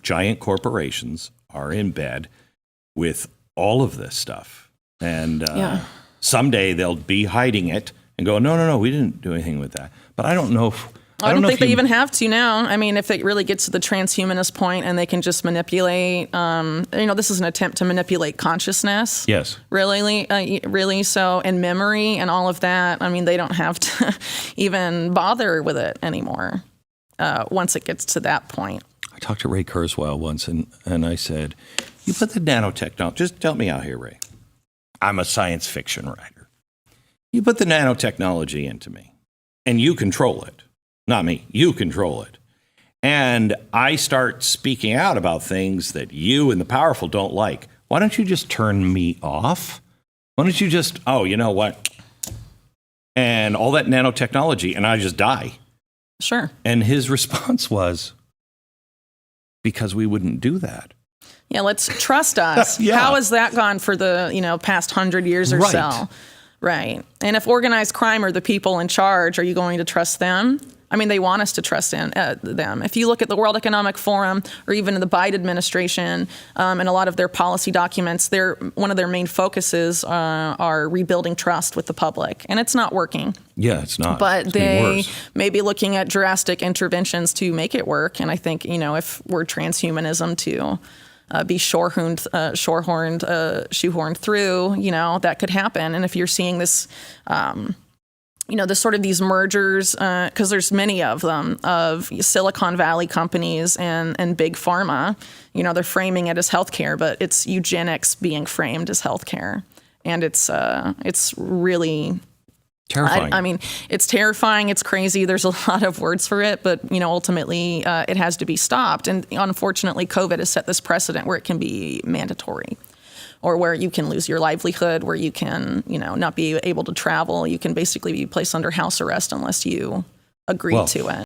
giant corporations are in bed with all of this stuff. And someday they'll be hiding it and go, no, we didn't do anything with that. But I don't know if... I don't think they even have to now. I mean, if it really gets to the transhumanist point and they can just manipulate, this is an attempt to manipulate consciousness. Yes. Really. So, and memory and all of that. I mean, they don't have to even bother with it anymore once it gets to that point. I talked to Ray Kurzweil once and I said, you put the nanotechnology, just help me out here, Ray. I'm a science fiction writer. You put the nanotechnology into me and you control it. Not me. You control it. And I start speaking out about things that you and the powerful don't like. Why don't you just turn me off? Why don't you just, you know what? And all that nanotechnology, and I just die. Sure. And his response was, because we wouldn't do that. Yeah, let's trust us. How has that gone for the, past 100 years or so? Right. And if organized crime are the people in charge, are you going to trust them? I mean, they want us to trust in them. If you look at the World Economic Forum or even the Biden administration and a lot of their policy documents, one of their main focuses are rebuilding trust with the public. And it's not working. Yeah, it's not. But they may be looking at drastic interventions to make it work. And I think, if we're transhumanism to be shoehorned through, that could happen. And if you're seeing this... these mergers, because there's many of them, of Silicon Valley companies and big pharma, they're framing it as healthcare, but it's eugenics being framed as healthcare. And it's really terrifying. I mean, it's terrifying. It's crazy. There's a lot of words for it, but, ultimately it has to be stopped. And unfortunately, COVID has set this precedent where it can be mandatory. Or where you can lose your livelihood, where you can, not be able to travel. You can basically be placed under house arrest unless you agree to it.